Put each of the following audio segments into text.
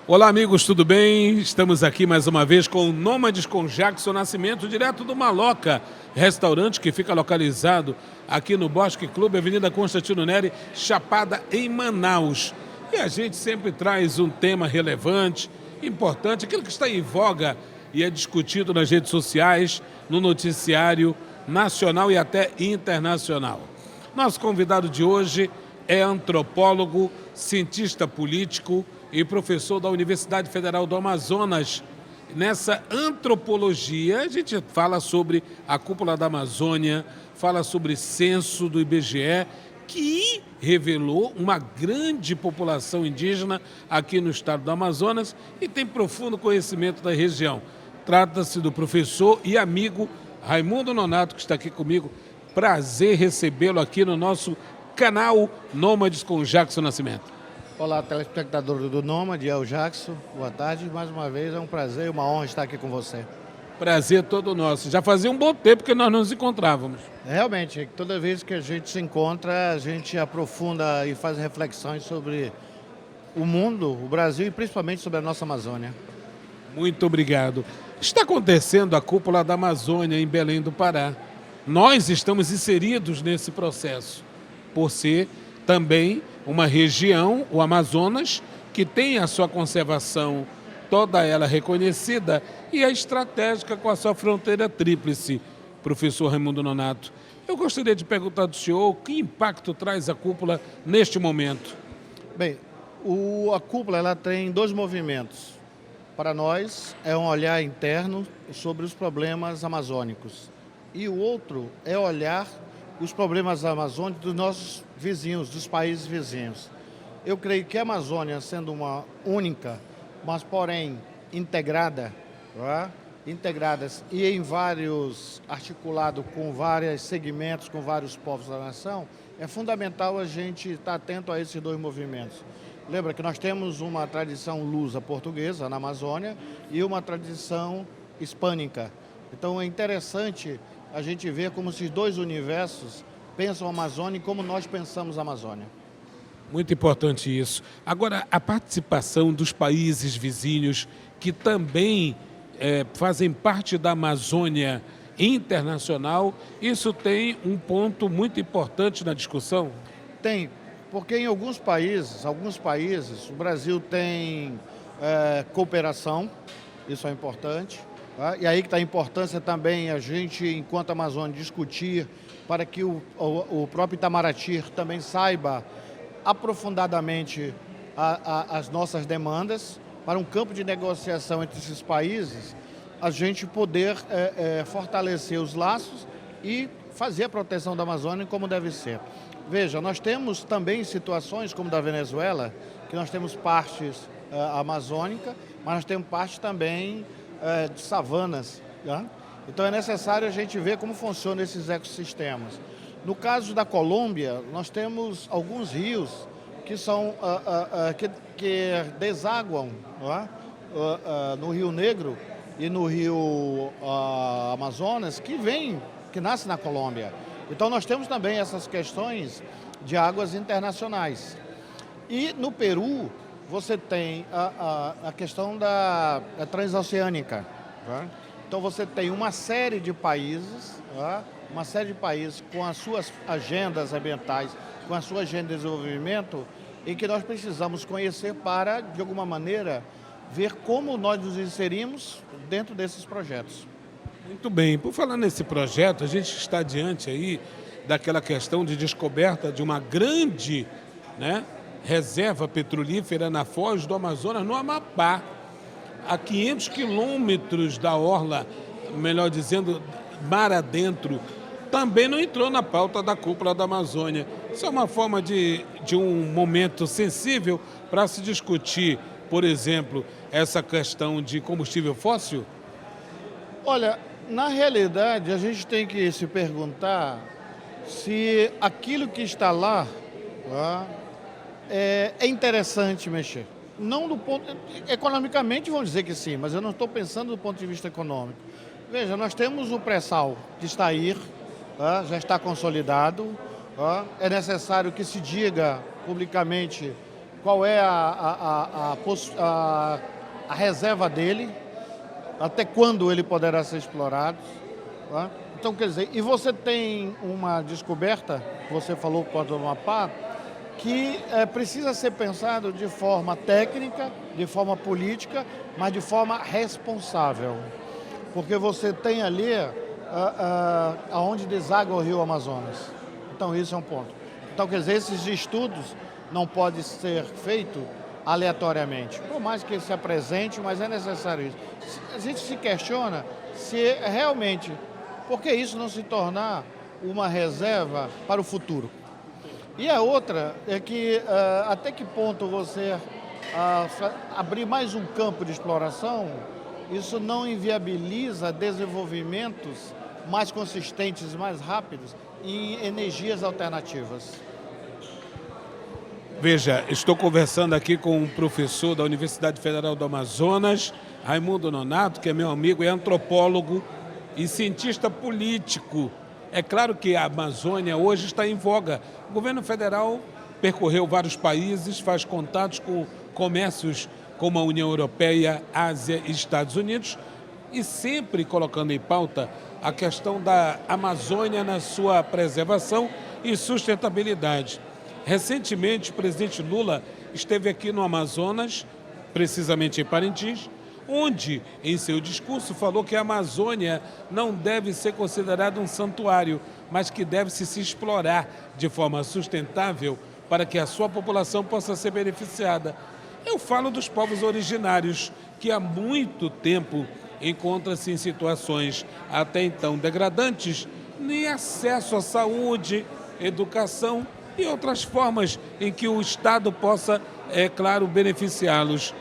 Olá, amigos, tudo bem? Estamos aqui mais uma vez com o Nômades com Jackson Nascimento, direto do Maloca, restaurante que fica localizado aqui no Bosque Clube, Avenida Constantino Neri, Chapada, em Manaus. E a gente sempre traz um tema relevante, importante, aquilo que está em voga e é discutido nas redes sociais, no noticiário nacional e até internacional. Nosso convidado de hoje é antropólogo, cientista político e professor da Universidade Federal do Amazonas. Nessa antropologia, a gente fala sobre a cúpula da Amazônia, fala sobre censo do IBGE, que revelou uma grande população indígena aqui no estado do Amazonas e tem profundo conhecimento da região. Trata-se do professor e amigo Raimundo Nonato, que está aqui comigo. Prazer recebê-lo aqui no nosso canal Nômades com Jackson Nascimento. Olá, telespectador do Nômade, é o Jackson. Boa tarde. Mais uma vez, é um prazer e uma honra estar aqui com você. Prazer todo nosso. Já fazia um bom tempo que nós não nos encontrávamos. Realmente, toda vez que a gente se encontra, a gente aprofunda e faz reflexões sobre o mundo, o Brasil e principalmente sobre a nossa Amazônia. Muito obrigado. Está acontecendo a cúpula da Amazônia em Belém do Pará. Nós estamos inseridos nesse processo, por ser também uma região, o Amazonas, que tem a sua conservação toda ela reconhecida e é estratégica com a sua fronteira tríplice. Professor Raimundo Nonato, eu gostaria de perguntar do senhor que impacto traz a cúpula neste momento. Bem, a cúpula ela tem dois movimentos. Para nós, é um olhar interno sobre os problemas amazônicos. E o outro é olhar os problemas amazônicos dos nossos vizinhos, dos países vizinhos. Eu creio que a Amazônia, sendo uma única, mas porém integrada, integradas e em vários, articulado com vários segmentos, com vários povos da nação, é fundamental a gente estar atento a esses dois movimentos. Lembra que nós temos uma tradição lusa-portuguesa na Amazônia e uma tradição hispânica. Então é interessante a gente ver como esses dois universos pensam a Amazônia e como nós pensamos a Amazônia. Muito importante isso. Agora, a participação dos países vizinhos que também fazem parte da Amazônia internacional, isso tem um ponto muito importante na discussão? Tem, porque em alguns países, o Brasil tem cooperação, isso é importante. E aí que está a importância também a gente, enquanto Amazônia, discutir para que o próprio Itamaraty também saiba aprofundadamente as nossas demandas para um campo de negociação entre esses países, a gente poder fortalecer os laços e fazer a proteção da Amazônia como deve ser. Veja, nós temos também situações como da Venezuela, que nós temos partes amazônicas, mas nós temos partes também de savanas. Então é necessário a gente ver como funcionam esses ecossistemas. No caso da Colômbia, nós temos alguns rios que são que desaguam no Rio Negro e no Rio Amazonas, que nasce na Colômbia. Então nós temos também essas questões de águas internacionais. E no Peru você tem a questão da transoceânica. Então você tem uma série de países, com as suas agendas ambientais, com a sua agenda de desenvolvimento, em que nós precisamos conhecer para, de alguma maneira, ver como nós nos inserimos dentro desses projetos. Muito bem. Por falar nesse projeto, a gente está diante aí daquela questão de descoberta de uma grande, reserva petrolífera na foz do Amazonas, no Amapá, a 500 quilômetros da orla, melhor dizendo, mar adentro, também não entrou na pauta da cúpula da Amazônia. Isso é uma forma de um momento sensível para se discutir, por exemplo, essa questão de combustível fóssil? Olha, na realidade, a gente tem que se perguntar se aquilo que está lá é interessante mexer. Não do ponto... Economicamente vão dizer que sim, mas eu não estou pensando do ponto de vista econômico. Veja, nós temos o pré-sal que está aí, já está consolidado. É necessário que se diga publicamente qual é a reserva dele, até quando ele poderá ser explorado. Tá? Então, quer dizer, e você tem uma descoberta, você falou por causa do Amapá, que precisa ser pensado de forma técnica, de forma política, mas de forma responsável. Porque você tem ali aonde deságua o rio Amazonas. Então, isso é um ponto. Então, quer dizer, esses estudos não podem ser feitos aleatoriamente. Por mais que se apresente, mas é necessário isso. A gente se questiona se realmente, por que isso não se tornar uma reserva para o futuro? E a outra é que até que ponto você abrir mais um campo de exploração, isso não inviabiliza desenvolvimentos mais consistentes e mais rápidos em energias alternativas. Veja, estou conversando aqui com um professor da Universidade Federal do Amazonas, Raimundo Nonato, que é meu amigo, é antropólogo e cientista político. É claro que a Amazônia hoje está em voga. O governo federal percorreu vários países, faz contatos com comércios como a União Europeia, Ásia e Estados Unidos, e sempre colocando em pauta a questão da Amazônia na sua preservação e sustentabilidade. Recentemente, o presidente Lula esteve aqui no Amazonas, precisamente em Parintins, onde, em seu discurso, falou que a Amazônia não deve ser considerada um santuário, mas que deve se explorar de forma sustentável para que a sua população possa ser beneficiada. Eu falo dos povos originários, que há muito tempo encontram-se em situações até então degradantes, nem acesso à saúde, educação e outras formas em que o Estado possa, é claro, beneficiá-los.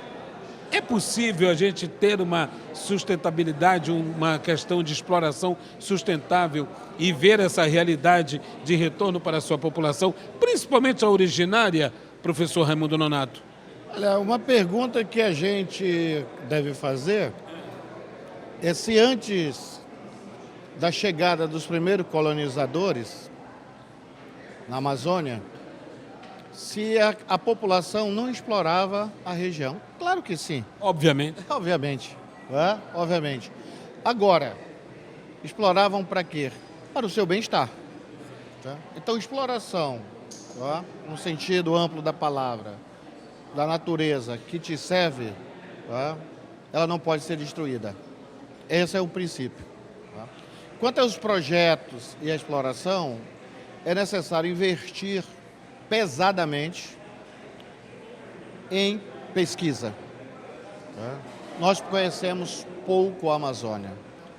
É possível a gente ter uma sustentabilidade, uma questão de exploração sustentável e ver essa realidade de retorno para a sua população, principalmente a originária, professor Raimundo Nonato? Olha, uma pergunta que a gente deve fazer é se antes da chegada dos primeiros colonizadores na Amazônia, se a população não explorava a região. Claro que sim. Obviamente. Obviamente. Obviamente. Agora, exploravam para quê? Para o seu bem-estar. Tá? Então, exploração, no sentido amplo da palavra, da natureza que te serve, ela não pode ser destruída. Esse é o princípio. Quanto aos projetos e à exploração, é necessário investir pesadamente em pesquisa. Nós conhecemos pouco a Amazônia.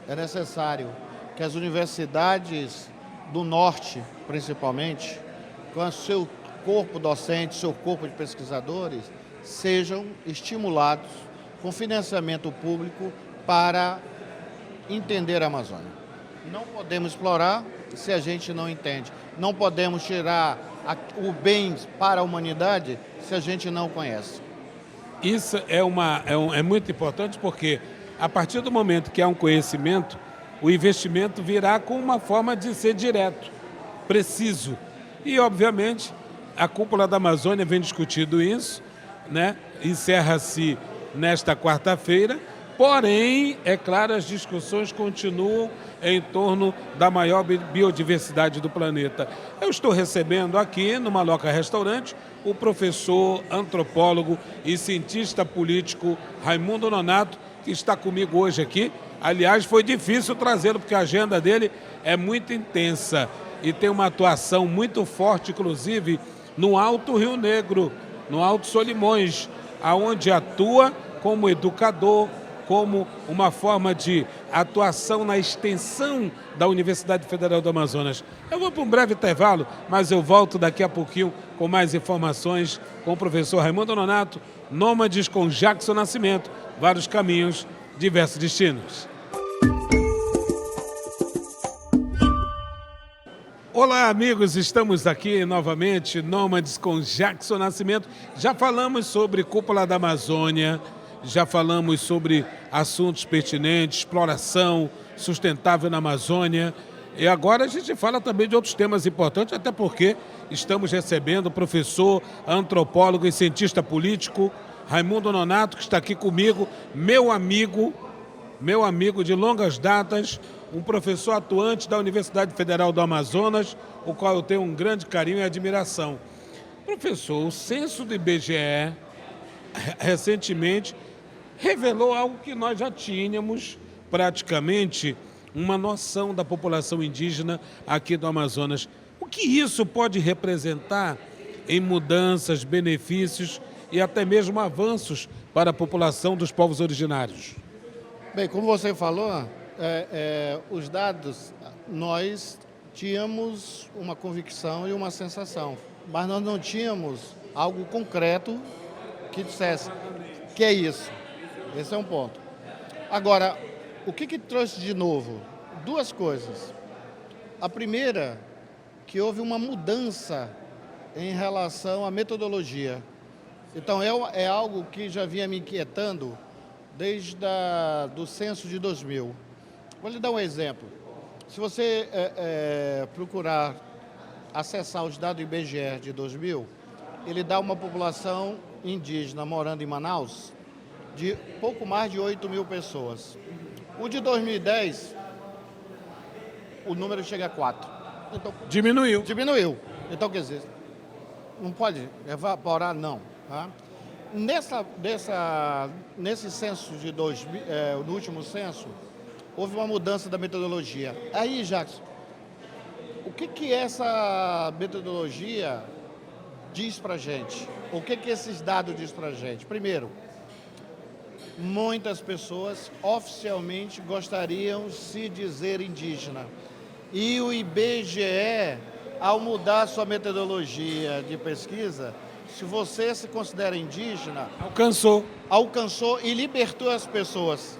É necessário que as universidades do norte, principalmente, com o seu corpo docente, seu corpo de pesquisadores, sejam estimulados com financiamento público para entender a Amazônia. Não podemos explorar se a gente não entende. Não podemos tirar o bem para a humanidade se a gente não conhece. Isso é muito importante porque, a partir do momento que há um conhecimento, o investimento virá com uma forma de ser direto, preciso. E, obviamente, a Cúpula da Amazônia vem discutindo isso, né? Encerra-se nesta quarta-feira. Porém, é claro, as discussões continuam em torno da maior biodiversidade do planeta. Eu estou recebendo aqui, no Maloca Restaurante, o professor, antropólogo e cientista político Raimundo Nonato, que está comigo hoje aqui. Aliás, foi difícil trazê-lo, porque a agenda dele é muito intensa e tem uma atuação muito forte, inclusive, no Alto Rio Negro, no Alto Solimões, aonde atua como educador, como uma forma de atuação na extensão da Universidade Federal do Amazonas. Eu vou para um breve intervalo, mas eu volto daqui a pouquinho com mais informações com o professor Raimundo Nonato, Nômades com Jackson Nascimento, vários caminhos, diversos destinos. Olá, amigos, estamos aqui novamente, Nômades com Jackson Nascimento. Já falamos sobre Cúpula da Amazônia, já falamos sobre assuntos pertinentes, exploração sustentável na Amazônia. E agora a gente fala também de outros temas importantes, até porque estamos recebendo o professor, antropólogo e cientista político Raimundo Nonato, que está aqui comigo, meu amigo de longas datas, um professor atuante da Universidade Federal do Amazonas, o qual eu tenho um grande carinho e admiração. Professor, o censo do IBGE recentemente revelou algo que nós já tínhamos praticamente uma noção da população indígena aqui do Amazonas. O que isso pode representar em mudanças, benefícios e até mesmo avanços para a população dos povos originários? Bem, como você falou, os dados, nós tínhamos uma convicção e uma sensação, mas nós não tínhamos algo concreto que dissesse que é isso. Esse é um ponto. Agora, o que trouxe de novo? Duas coisas. A primeira, que houve uma mudança em relação à metodologia. Então, é algo que já vinha me inquietando desde do censo de 2000. Vou lhe dar um exemplo. Se você procurar acessar os dados do IBGE de 2000, ele dá uma população indígena morando em Manaus de pouco mais de 8 mil pessoas. O de 2010, o número chega a 4. Então, Diminuiu. Então, quer dizer, não pode evaporar, não. Tá? Nesse censo de 2000, no último censo, houve uma mudança da metodologia. Aí, Jackson, o que essa metodologia diz para a gente? O que esses dados diz para a gente? Primeiro, muitas pessoas oficialmente gostariam de se dizer indígena. E o IBGE, ao mudar sua metodologia de pesquisa, se você se considera indígena... Alcançou e libertou as pessoas.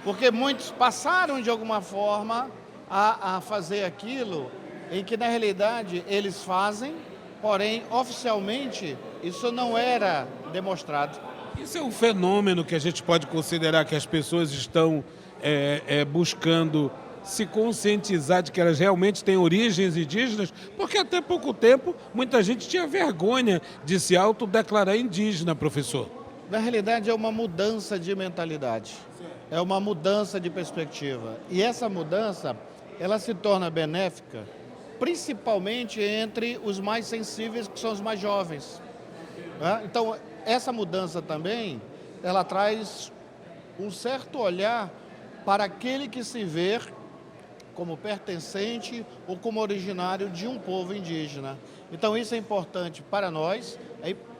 Porque muitos passaram, de alguma forma, a fazer aquilo em que, na realidade, eles fazem, porém, oficialmente, isso não era demonstrado. Isso é um fenômeno que a gente pode considerar que as pessoas estão buscando se conscientizar de que elas realmente têm origens indígenas, porque até pouco tempo muita gente tinha vergonha de se autodeclarar indígena, professor. Na realidade, é uma mudança de mentalidade, é uma mudança de perspectiva. E essa mudança, ela se torna benéfica, principalmente entre os mais sensíveis, que são os mais jovens. Então, essa mudança também, ela traz um certo olhar para aquele que se vê como pertencente ou como originário de um povo indígena. Então, isso é importante para nós,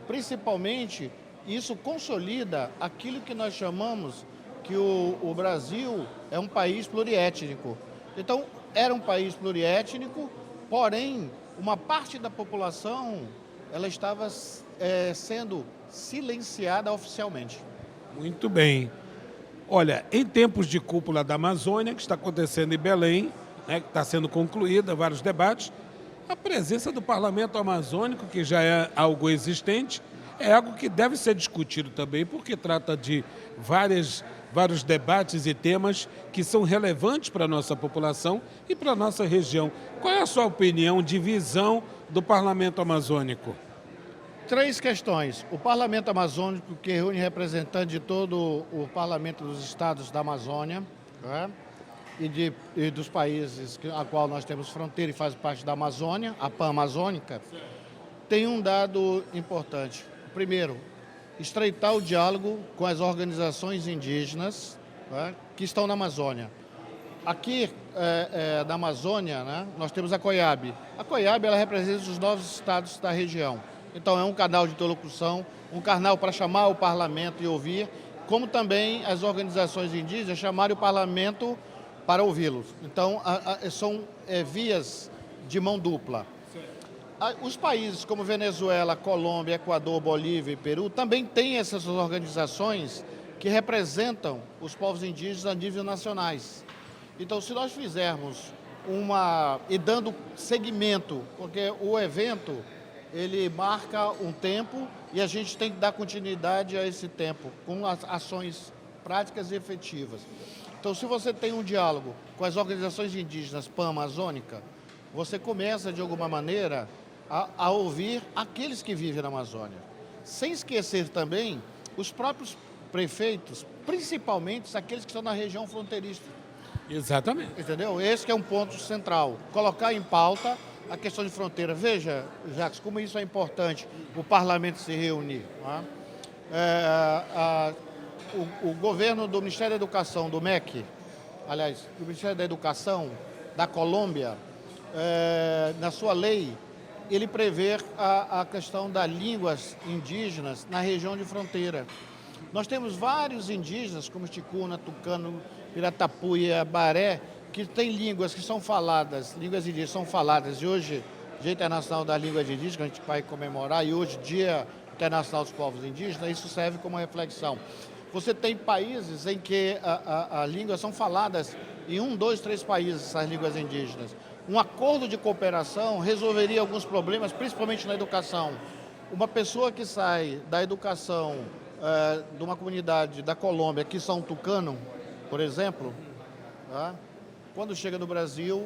principalmente, isso consolida aquilo que nós chamamos que o Brasil é um país pluriétnico. Então, era um país pluriétnico, porém, uma parte da população ela estava sendo silenciada oficialmente. Muito bem. Olha, em tempos de cúpula da Amazônia, que está acontecendo em Belém, que está sendo concluída, vários debates, a presença do Parlamento Amazônico, que já é algo existente, é algo que deve ser discutido também, porque trata de vários debates e temas que são relevantes para a nossa população e para a nossa região. Qual é a sua opinião de visão do Parlamento Amazônico? 3 questões. O Parlamento Amazônico, que reúne representantes de todo o Parlamento dos Estados da Amazônia, e dos países a qual nós temos fronteira e faz parte da Amazônia, a Pan-Amazônica, tem um dado importante. Primeiro, estreitar o diálogo com as organizações indígenas que estão na Amazônia. Aqui na Amazônia, nós temos a COIAB. A COIAB ela representa os 9 estados da região. Então, é um canal de interlocução, um canal para chamar o parlamento e ouvir, como também as organizações indígenas chamarem o parlamento para ouvi-los. Então, são vias de mão dupla. Os países como Venezuela, Colômbia, Equador, Bolívia e Peru também têm essas organizações que representam os povos indígenas a nível nacionais. Então, se nós fizermos e dando seguimento, porque o evento ele marca um tempo e a gente tem que dar continuidade a esse tempo, com ações práticas e efetivas. Então, se você tem um diálogo com as organizações indígenas pan-amazônicas, você começa, de alguma maneira, a ouvir aqueles que vivem na Amazônia. Sem esquecer também os próprios prefeitos, principalmente aqueles que estão na região fronteiriça. Exatamente. Entendeu? Esse que é um ponto central. Colocar em pauta a questão de fronteira. Veja, Jacques, como isso é importante, o parlamento se reunir. O governo do Ministério da Educação, do MEC, aliás, do Ministério da Educação da Colômbia, na sua lei, ele prevê a questão das línguas indígenas na região de fronteira. Nós temos vários indígenas, como Ticuna, Tucano, Piratapuia, Baré, que têm línguas que são faladas, línguas indígenas são faladas, e hoje, Dia Internacional das Línguas Indígenas, que a gente vai comemorar, e hoje, Dia Internacional dos Povos Indígenas, isso serve como reflexão. Você tem países em que as línguas são faladas em 1, 2, 3 países, essas línguas indígenas. Um acordo de cooperação resolveria alguns problemas, principalmente na educação. Uma pessoa que sai da educação de uma comunidade da Colômbia, que são tucano, por exemplo, tá? Quando chega no Brasil,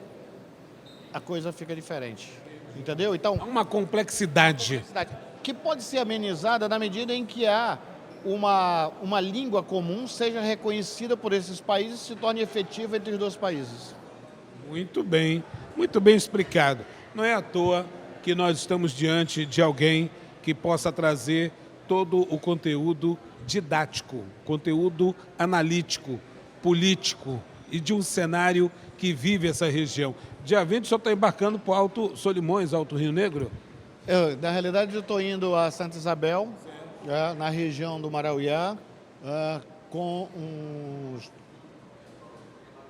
a coisa fica diferente. Entendeu? Então, Há uma complexidade. que pode ser amenizada na medida em que há uma língua comum, seja reconhecida por esses países e se torne efetiva entre os dois países. Muito bem explicado. Não é à toa que nós estamos diante de alguém que possa trazer todo o conteúdo didático, conteúdo analítico, político e de um cenário que vive essa região. Dia 20, o senhor está embarcando para o Alto Solimões, Alto Rio Negro? Na realidade, eu estou indo a Santa Isabel, na região do Marauiá,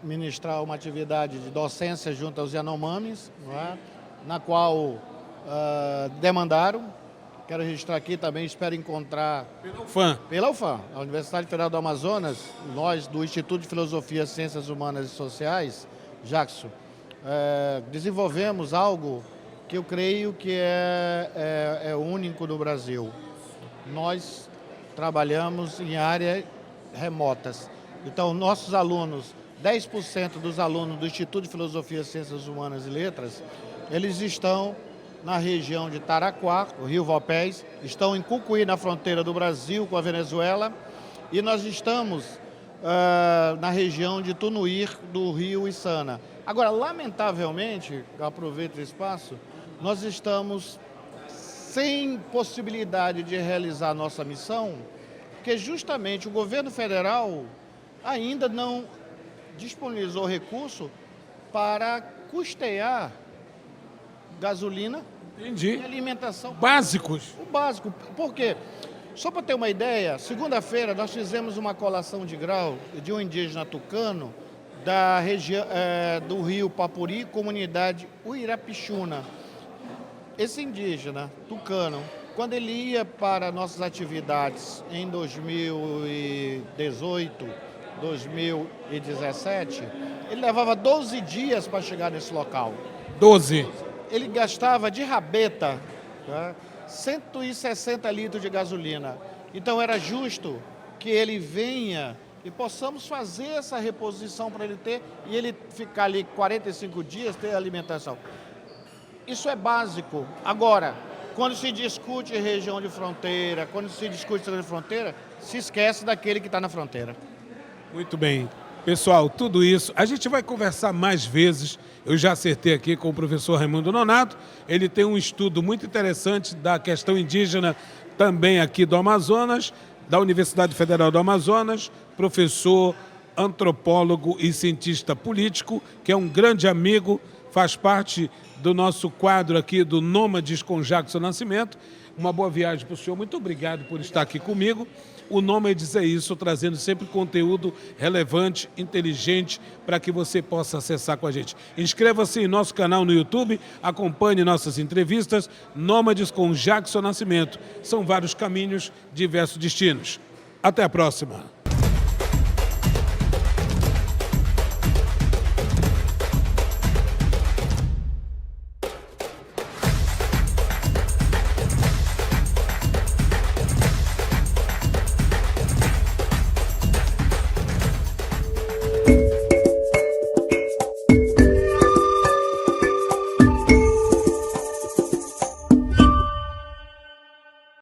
ministrar uma atividade de docência junto aos Yanomamis, na qual demandaram. Quero registrar aqui também, espero encontrar... Pela UFAM, a Universidade Federal do Amazonas, nós do Instituto de Filosofia, Ciências Humanas e Sociais, Jackson, desenvolvemos algo que eu creio que é único no Brasil. Nós trabalhamos em áreas remotas. Então, nossos alunos, 10% dos alunos do Instituto de Filosofia, Ciências Humanas e Letras, eles estão na região de Taraquá, o Rio Vopés, estão em Cucuí, na fronteira do Brasil com a Venezuela, e nós estamos na região de Tunuir, do Rio Içana. Agora, lamentavelmente, eu aproveito o espaço, nós estamos sem possibilidade de realizar nossa missão, porque justamente o governo federal ainda não disponibilizou recurso para custear gasolina. Entendi. E alimentação. Básicos. O básico. Por quê? Só para ter uma ideia, segunda-feira nós fizemos uma colação de grau de um indígena tucano da região do Rio Papuri, comunidade Uirapixuna. Esse indígena tucano, quando ele ia para nossas atividades em 2018, 2017, ele levava 12 dias para chegar nesse local. 12. Ele gastava de rabeta 160 litros de gasolina. Então era justo que ele venha e possamos fazer essa reposição para ele ter, e ele ficar ali 45 dias, ter alimentação. Isso é básico. Agora, quando se discute região de fronteira, quando se discute região de fronteira, se esquece daquele que está na fronteira. Muito bem. Pessoal, tudo isso, a gente vai conversar mais vezes. Eu já acertei aqui com o professor Raimundo Nonato. Ele tem um estudo muito interessante da questão indígena também aqui do Amazonas, da Universidade Federal do Amazonas, professor, antropólogo e cientista político, que é um grande amigo, faz parte do nosso quadro aqui do Nômades com Jackson Nascimento. Uma boa viagem para o senhor. Muito obrigado por estar aqui comigo. O Nômades é isso, trazendo sempre conteúdo relevante, inteligente, para que você possa acessar com a gente. Inscreva-se em nosso canal no YouTube, acompanhe nossas entrevistas. Nômades com Jackson Nascimento. São vários caminhos, diversos destinos. Até a próxima.